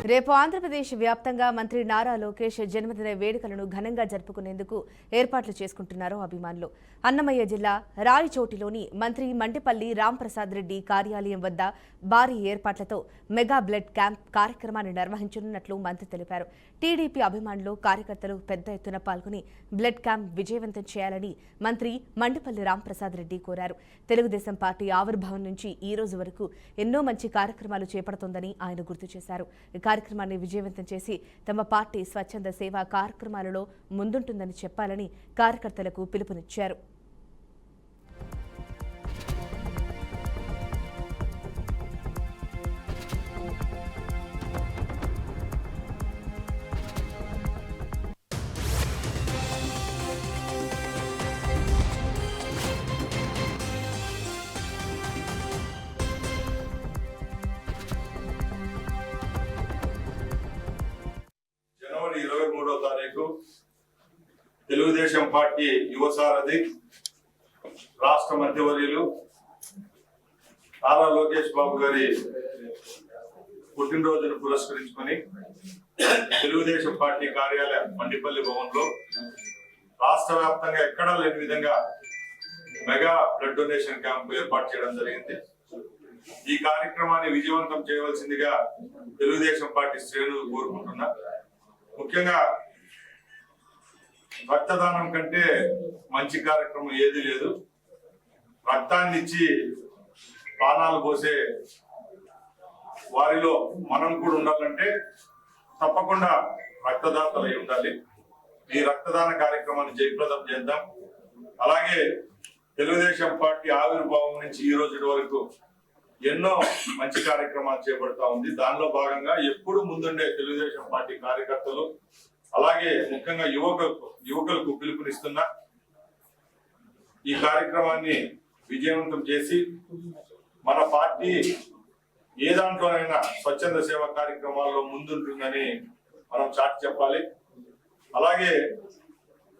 రేపు ఆంధ్రప్రదేశ్ వ్యాప్తంగా మంత్రి నారా లోకేష్ జన్మదిన వేడుకలను ఘనంగా జరుపుకునేందుకు ఏర్పాట్లు చేసుకుంటున్నారు అభిమానులు. అన్నమయ్య జిల్లా రాయచోటిలోని మంత్రి మండిపల్లి రాంప్రసాద్ రెడ్డి కార్యాలయం వద్ద భారీ ఏర్పాట్లతో మెగా బ్లడ్ క్యాంప్ కార్యక్రమాన్ని నిర్వహించనున్నట్లు మంత్రి తెలిపారు. టీడీపీ అభిమానులు కార్యకర్తలు పెద్ద ఎత్తున పాల్గొని బ్లడ్ క్యాంప్ విజయవంతం చేయాలని మంత్రి మండిపల్లి రాంప్రసాద్ రెడ్డి కోరారు. తెలుగుదేశం పార్టీ ఆవిర్భావం నుంచి ఈ రోజు వరకు ఎన్నో మంచి కార్యక్రమాలు చేపడుతోందని ఆయన గుర్తు చేశారు. కార్యక్రమాన్ని విజయవంతం చేసి తమ పార్టీ స్వచ్ఛంద సేవా కార్యక్రమాలలో ముందుంటుందని చెప్పాలని కార్యకర్తలకు పిలుపునిచ్చారు. జనవరి 23వ తారీఖు తెలుగుదేశం పార్టీ యువ సారథి రాష్ట్ర మంత్రివర్యులు నారా లోకేష్ బాబు గారి పుట్టినరోజును పురస్కరించుకొని తెలుగుదేశం పార్టీ కార్యాలయం మండిపల్లి భవన్లో రాష్ట్ర వ్యాప్తంగా ఎక్కడా లేని విధంగా మెగా బ్లడ్ డొనేషన్ క్యాంప్ ఏర్పాటు చేయడం జరిగింది. ఈ కార్యక్రమాన్ని విజయవంతం చేయవలసిందిగా తెలుగుదేశం పార్టీ శ్రేణులు కోరుకుంటున్నా. ముఖ్యంగా రక్తదానం కంటే మంచి కార్యక్రమం ఏది లేదు. రక్తాన్ని ఇచ్చి ప్రాణాలు పోసే వారిలో మనం కూడా ఉండాలంటే తప్పకుండా రక్తదాతలై ఉండాలి. ఈ రక్తదాన కార్యక్రమాన్ని జయప్రదం చేద్దాం. అలాగే తెలుగుదేశం పార్టీ ఆవిర్భావం నుంచి ఈ రోజు వరకు ఎన్నో మంచి కార్యక్రమాలు చేపడతా ఉంది. దానిలో భాగంగా ఎప్పుడు ముందుండే తెలుగుదేశం పార్టీ కార్యకర్తలు అలాగే ముఖ్యంగా యువకులకు పిలుపునిస్తున్నా ఈ కార్యక్రమాన్ని విజయవంతం చేసి మన పార్టీ ఏ దాంట్లోనైనా స్వచ్ఛంద సేవా కార్యక్రమాల్లో ముందుంటుందని మనం చాటి చెప్పాలి. అలాగే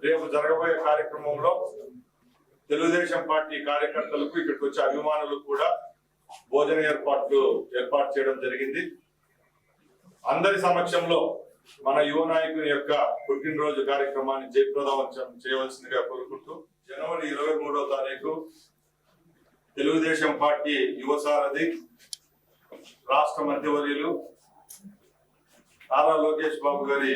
రేపు జరగబోయే కార్యక్రమంలో తెలుగుదేశం పార్టీ కార్యకర్తలకు ఇక్కడికి వచ్చే అభిమానులకు కూడా భోజన ఏర్పాటు చేయడం జరిగింది. అందరి సమక్షంలో మన యువ నాయకుని యొక్క పుట్టినరోజు కార్యక్రమాన్ని జయప్రదం చేయవలసిందిగా కోరుకుంటూ జనవరి 23వ తారీఖు తెలుగుదేశం పార్టీ యువ సారథి రాష్ట్ర మంత్రివర్యులు నారా లోకేష్ బాబు గారి